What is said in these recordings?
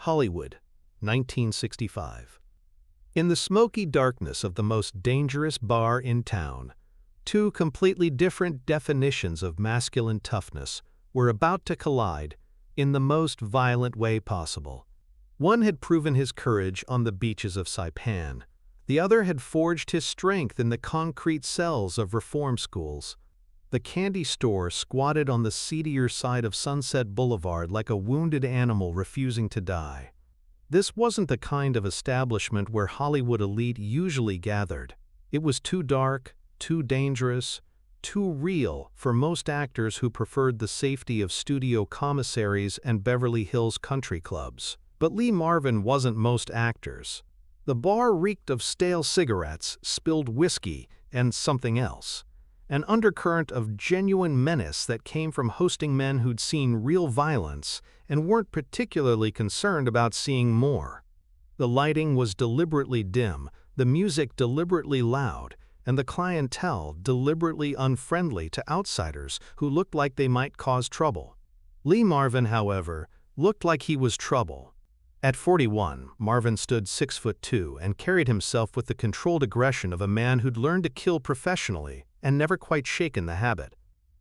Hollywood, 1965. In the smoky darkness of the most dangerous bar in town, two completely different definitions of masculine toughness were about to collide in the most violent way possible. One had proven his courage on the beaches of Saipan. The other had forged his strength in the concrete cells of reform schools. The candy store squatted on the seedier side of Sunset Boulevard like a wounded animal refusing to die. This wasn't the kind of establishment where Hollywood elite usually gathered. It was too dark, too dangerous, too real for most actors who preferred the safety of studio commissaries and Beverly Hills country clubs. But Lee Marvin wasn't most actors. The bar reeked of stale cigarettes, spilled whiskey, and something else. An undercurrent of genuine menace that came from hosting men who'd seen real violence and weren't particularly concerned about seeing more. The lighting was deliberately dim, the music deliberately loud, and the clientele deliberately unfriendly to outsiders who looked like they might cause trouble. Lee Marvin, however, looked like he was trouble. At 41, Marvin stood 6'2" and carried himself with the controlled aggression of a man who'd learned to kill professionally and never quite shaken the habit.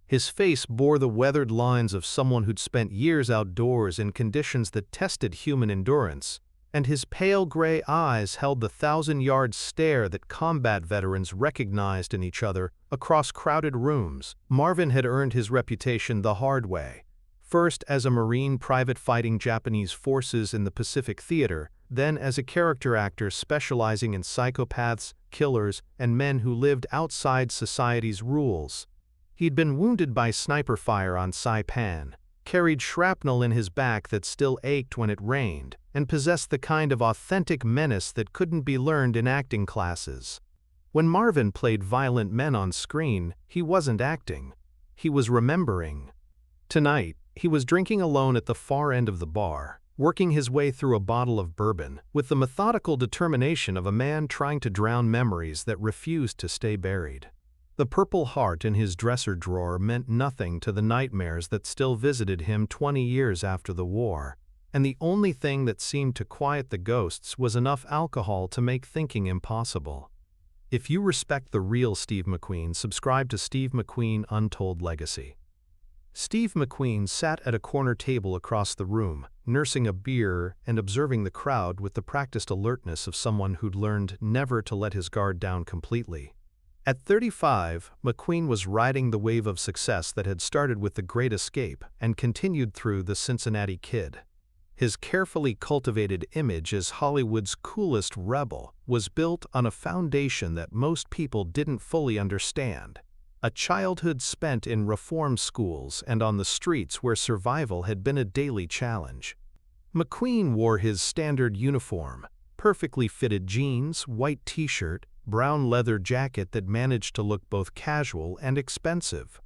His face bore the weathered lines of someone who'd spent years outdoors in conditions that tested human endurance, and his pale gray eyes held the 1,000-yard stare that combat veterans recognized in each other across crowded rooms. Marvin had earned his reputation the hard way. First as a Marine private fighting Japanese forces in the Pacific Theater, then as a character actor specializing in psychopaths, killers, and men who lived outside society's rules. He'd been wounded by sniper fire on Saipan, carried shrapnel in his back that still ached when it rained, and possessed the kind of authentic menace that couldn't be learned in acting classes. When Marvin played violent men on screen, he wasn't acting. He was remembering. Tonight, he was drinking alone at the far end of the bar, working his way through a bottle of bourbon with the methodical determination of a man trying to drown memories that refused to stay buried. The Purple Heart in his dresser drawer meant nothing to the nightmares that still visited him 20 years after the war, and the only thing that seemed to quiet the ghosts was enough alcohol to make thinking impossible. If you respect the real Steve McQueen, subscribe to Steve McQueen Untold Legacy. Steve McQueen sat at a corner table across the room, nursing a beer and observing the crowd with the practiced alertness of someone who'd learned never to let his guard down completely. At 35, McQueen was riding the wave of success that had started with The Great Escape and continued through The Cincinnati Kid. His carefully cultivated image as Hollywood's coolest rebel was built on a foundation that most people didn't fully understand. A childhood spent in reform schools and on the streets where survival had been a daily challenge. McQueen wore his standard uniform, perfectly fitted jeans, white t-shirt, brown leather jacket that managed to look both casual and expensive.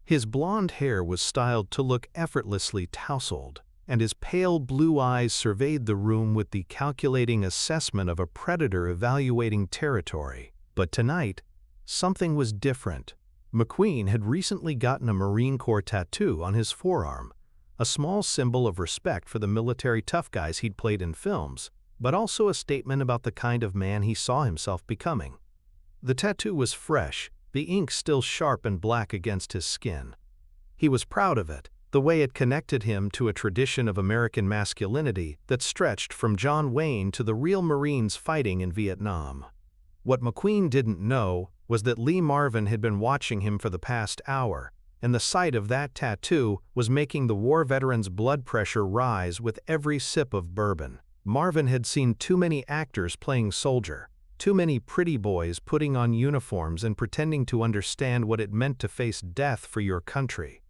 His blonde hair was styled to look effortlessly tousled, and his pale blue eyes surveyed the room with the calculating assessment of a predator evaluating territory. But tonight, something was different. McQueen had recently gotten a Marine Corps tattoo on his forearm, a small symbol of respect for the military tough guys he'd played in films, but also a statement about the kind of man he saw himself becoming. The tattoo was fresh, the ink still sharp and black against his skin. He was proud of it, the way it connected him to a tradition of American masculinity that stretched from John Wayne to the real Marines fighting in Vietnam. What McQueen didn't know was that Lee Marvin had been watching him for the past hour, and the sight of that tattoo was making the war veteran's blood pressure rise with every sip of bourbon. Marvin had seen too many actors playing soldier, too many pretty boys putting on uniforms and pretending to understand what it meant to face death for your country.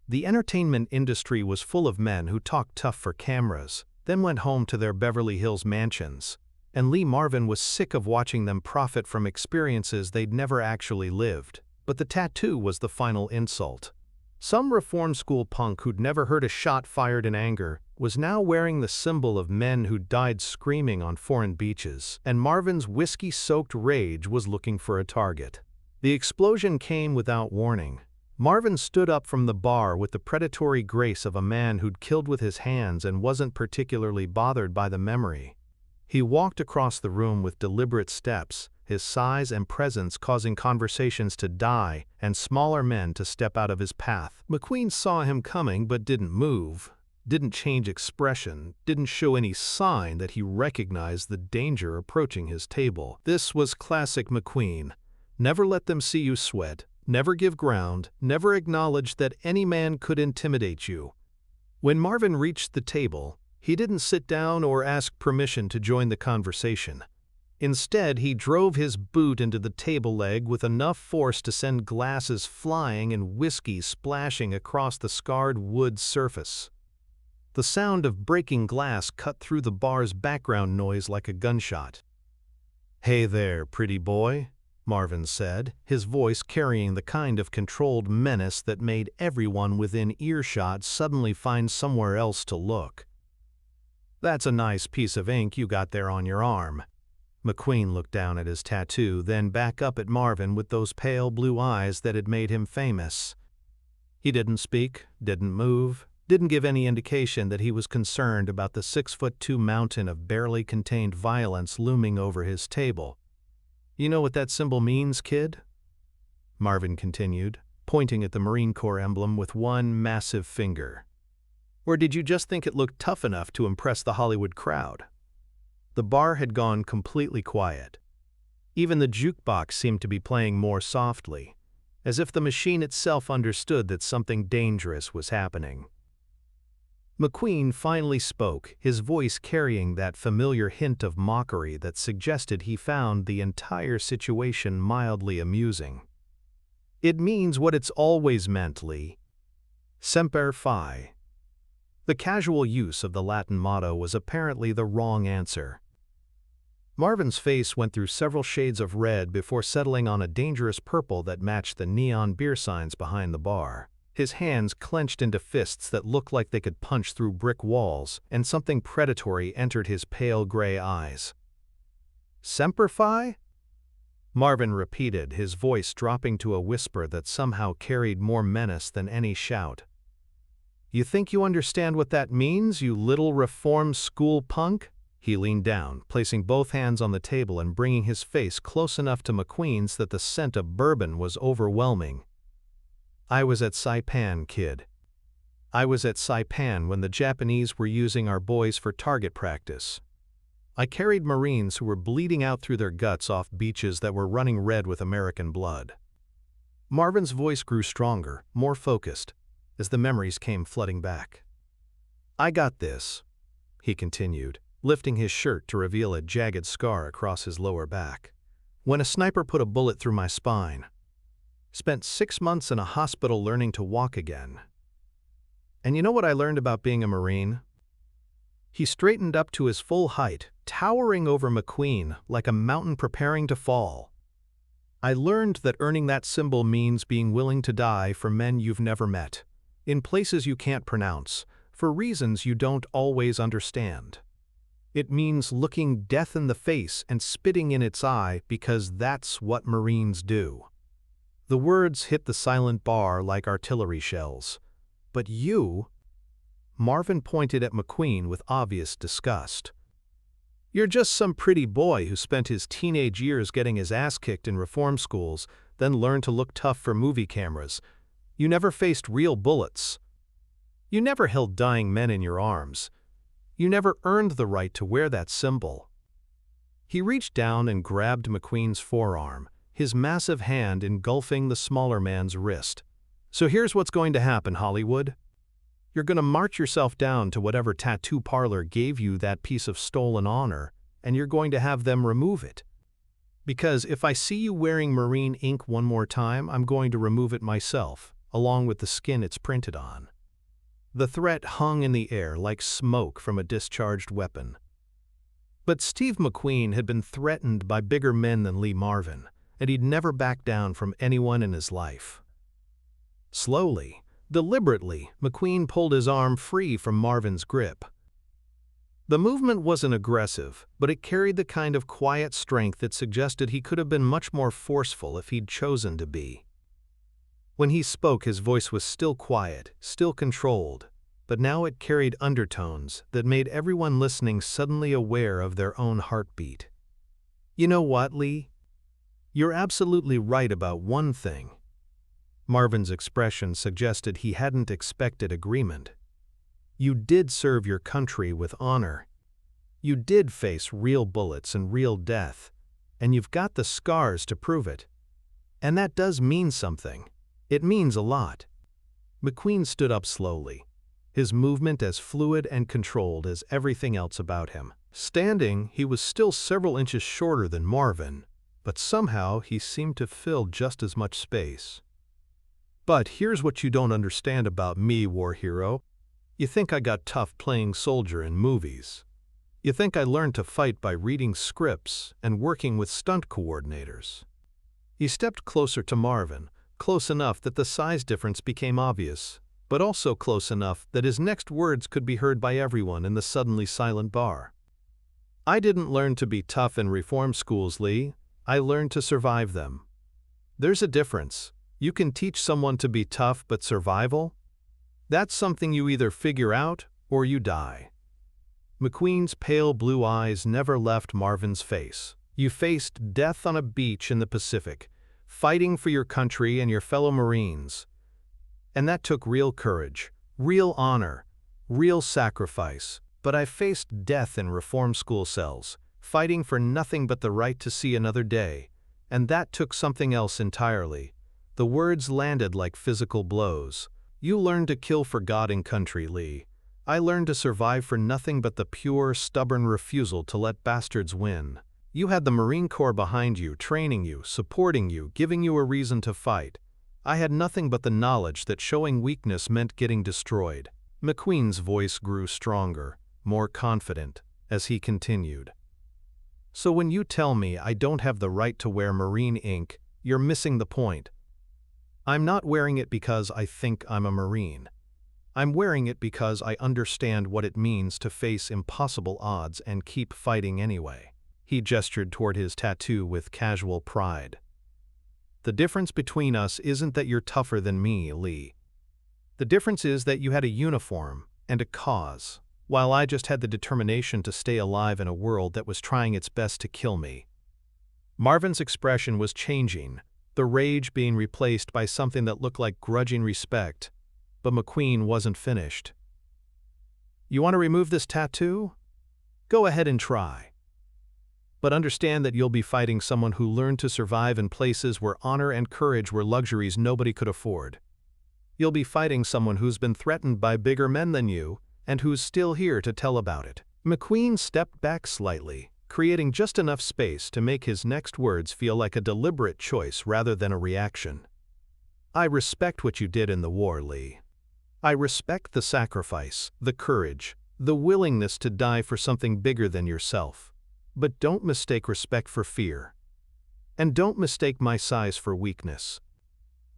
The entertainment industry was full of men who talked tough for cameras, then went home to their Beverly Hills mansions, and Lee Marvin was sick of watching them profit from experiences they'd never actually lived. But the tattoo was the final insult. Some reform school punk who'd never heard a shot fired in anger was now wearing the symbol of men who died screaming on foreign beaches, and Marvin's whiskey-soaked rage was looking for a target. The explosion came without warning. Marvin stood up from the bar with the predatory grace of a man who'd killed with his hands and wasn't particularly bothered by the memory. He walked across the room with deliberate steps, his size and presence causing conversations to die and smaller men to step out of his path. McQueen saw him coming but didn't move, didn't change expression, didn't show any sign that he recognized the danger approaching his table. This was classic McQueen. Never let them see you sweat, never give ground, never acknowledge that any man could intimidate you. When Marvin reached the table, he didn't sit down or ask permission to join the conversation. Instead, he drove his boot into the table leg with enough force to send glasses flying and whiskey splashing across the scarred wood surface. The sound of breaking glass cut through the bar's background noise like a gunshot. "Hey there, pretty boy," Marvin said, his voice carrying the kind of controlled menace that made everyone within earshot suddenly find somewhere else to look. "That's a nice piece of ink you got there on your arm." McQueen looked down at his tattoo, then back up at Marvin with those pale blue eyes that had made him famous. He didn't speak, didn't move, didn't give any indication that he was concerned about the 6'2" mountain of barely contained violence looming over his table. "You know what that symbol means, kid?" Marvin continued, pointing at the Marine Corps emblem with one massive finger. "Or did you just think it looked tough enough to impress the Hollywood crowd?" The bar had gone completely quiet. Even the jukebox seemed to be playing more softly, as if the machine itself understood that something dangerous was happening. McQueen finally spoke, his voice carrying that familiar hint of mockery that suggested he found the entire situation mildly amusing. "It means what it's always meant, Lee. Semper Fi." The casual use of the Latin motto was apparently the wrong answer. Marvin's face went through several shades of red before settling on a dangerous purple that matched the neon beer signs behind the bar. His hands clenched into fists that looked like they could punch through brick walls, and something predatory entered his pale gray eyes. "Semper Fi?" Marvin repeated, his voice dropping to a whisper that somehow carried more menace than any shout. "You think you understand what that means, you little reform school punk?" He leaned down, placing both hands on the table and bringing his face close enough to McQueen's that the scent of bourbon was overwhelming. "I was at Saipan, kid. I was at Saipan when the Japanese were using our boys for target practice. I carried Marines who were bleeding out through their guts off beaches that were running red with American blood." Marvin's voice grew stronger, more focused, as the memories came flooding back. "I got this," he continued, lifting his shirt to reveal a jagged scar across his lower back. "When a sniper put a bullet through my spine. Spent 6 months in a hospital learning to walk again. And you know what I learned about being a Marine?" He straightened up to his full height, towering over McQueen like a mountain preparing to fall. "I learned that earning that symbol means being willing to die for men you've never met, in places you can't pronounce, for reasons you don't always understand. It means looking death in the face and spitting in its eye because that's what Marines do." The words hit the silent bar like artillery shells. "But you?" Marvin pointed at McQueen with obvious disgust. "You're just some pretty boy who spent his teenage years getting his ass kicked in reform schools, then learned to look tough for movie cameras. You never faced real bullets. You never held dying men in your arms. You never earned the right to wear that symbol." He reached down and grabbed McQueen's forearm, his massive hand engulfing the smaller man's wrist. "So here's what's going to happen, Hollywood. You're going to march yourself down to whatever tattoo parlor gave you that piece of stolen honor, and you're going to have them remove it. Because if I see you wearing Marine ink one more time, I'm going to remove it myself, along with the skin it's printed on." The threat hung in the air like smoke from a discharged weapon. But Steve McQueen had been threatened by bigger men than Lee Marvin, and he'd never backed down from anyone in his life. Slowly, deliberately, McQueen pulled his arm free from Marvin's grip. The movement wasn't aggressive, but it carried the kind of quiet strength that suggested he could have been much more forceful if he'd chosen to be. When he spoke, his voice was still quiet, still controlled, but now it carried undertones that made everyone listening suddenly aware of their own heartbeat. "You know what, Lee? You're absolutely right about one thing." Marvin's expression suggested he hadn't expected agreement. "You did serve your country with honor. You did face real bullets and real death, and you've got the scars to prove it. And that does mean something. It means a lot." McQueen stood up slowly, his movement as fluid and controlled as everything else about him. Standing, he was still several inches shorter than Marvin, but somehow he seemed to fill just as much space. "But here's what you don't understand about me, war hero. You think I got tough playing soldier in movies. You think I learned to fight by reading scripts and working with stunt coordinators." He stepped closer to Marvin, close enough that the size difference became obvious, but also close enough that his next words could be heard by everyone in the suddenly silent bar. "I didn't learn to be tough in reform schools, Lee. I learned to survive them. There's a difference. You can teach someone to be tough, but survival? That's something you either figure out or you die." McQueen's pale blue eyes never left Marvin's face. "You faced death on a beach in the Pacific, fighting for your country and your fellow Marines. And that took real courage, real honor, real sacrifice. But I faced death in reform school cells, fighting for nothing but the right to see another day, and that took something else entirely." The words landed like physical blows. "You learned to kill for God and country, Lee. I learned to survive for nothing but the pure, stubborn refusal to let bastards win. You had the Marine Corps behind you, training you, supporting you, giving you a reason to fight. I had nothing but the knowledge that showing weakness meant getting destroyed." McQueen's voice grew stronger, more confident, as he continued. "So when you tell me I don't have the right to wear Marine ink, you're missing the point. I'm not wearing it because I think I'm a Marine. I'm wearing it because I understand what it means to face impossible odds and keep fighting anyway." He gestured toward his tattoo with casual pride. "The difference between us isn't that you're tougher than me, Lee. The difference is that you had a uniform and a cause, while I just had the determination to stay alive in a world that was trying its best to kill me." Marvin's expression was changing, the rage being replaced by something that looked like grudging respect, but McQueen wasn't finished. "You want to remove this tattoo? Go ahead and try. But understand that you'll be fighting someone who learned to survive in places where honor and courage were luxuries nobody could afford. You'll be fighting someone who's been threatened by bigger men than you, and who's still here to tell about it." McQueen stepped back slightly, creating just enough space to make his next words feel like a deliberate choice rather than a reaction. "I respect what you did in the war, Lee. I respect the sacrifice, the courage, the willingness to die for something bigger than yourself. But don't mistake respect for fear. And don't mistake my size for weakness."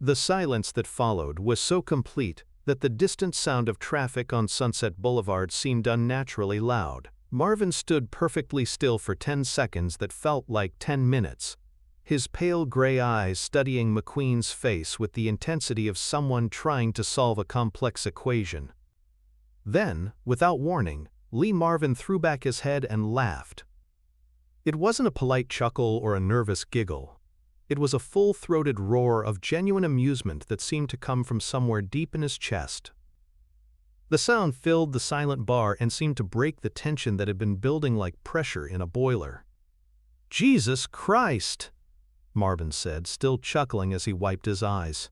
The silence that followed was so complete that the distant sound of traffic on Sunset Boulevard seemed unnaturally loud. Marvin stood perfectly still for 10 seconds that felt like 10 minutes, his pale gray eyes studying McQueen's face with the intensity of someone trying to solve a complex equation. Then, without warning, Lee Marvin threw back his head and laughed. It wasn't a polite chuckle or a nervous giggle. It was a full-throated roar of genuine amusement that seemed to come from somewhere deep in his chest. The sound filled the silent bar and seemed to break the tension that had been building like pressure in a boiler. "Jesus Christ!" Marvin said, still chuckling as he wiped his eyes.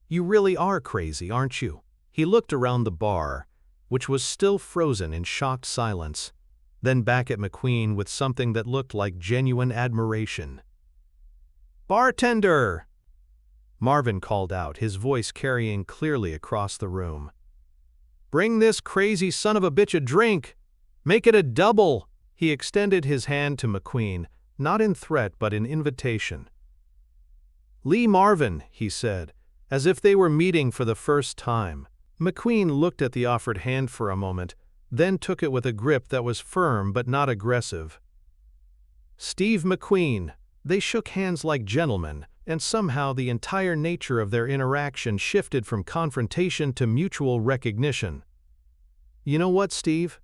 "You really are crazy, aren't you?" He looked around the bar, which was still frozen in shocked silence, then back at McQueen with something that looked like genuine admiration. "Bartender!" Marvin called out, his voice carrying clearly across the room. "Bring this crazy son of a bitch a drink! Make it a double!" He extended his hand to McQueen, not in threat but in invitation. "Lee Marvin," he said, as if they were meeting for the first time. McQueen looked at the offered hand for a moment, then took it with a grip that was firm but not aggressive. "Steve McQueen." They shook hands like gentlemen, and somehow the entire nature of their interaction shifted from confrontation to mutual recognition. "You know what, Steve?"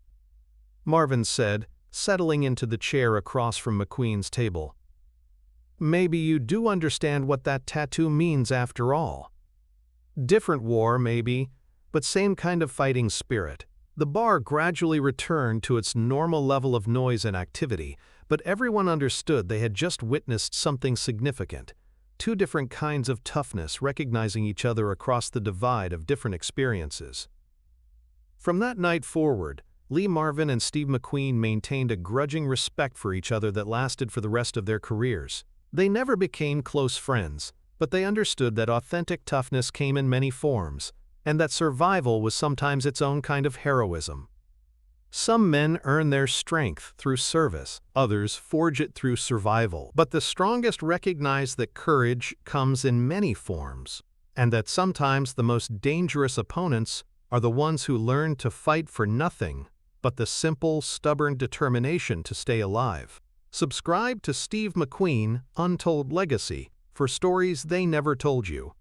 Marvin said, settling into the chair across from McQueen's table. "Maybe you do understand what that tattoo means after all. Different war, maybe, but same kind of fighting spirit." The bar gradually returned to its normal level of noise and activity, but everyone understood they had just witnessed something significant. Two different kinds of toughness recognizing each other across the divide of different experiences. From that night forward, Lee Marvin and Steve McQueen maintained a grudging respect for each other that lasted for the rest of their careers. They never became close friends, but they understood that authentic toughness came in many forms, and that survival was sometimes its own kind of heroism. Some men earn their strength through service, others forge it through survival. But the strongest recognize that courage comes in many forms, and that sometimes the most dangerous opponents are the ones who learn to fight for nothing but the simple, stubborn determination to stay alive. Subscribe to Steve McQueen, Untold Legacy, for stories they never told you.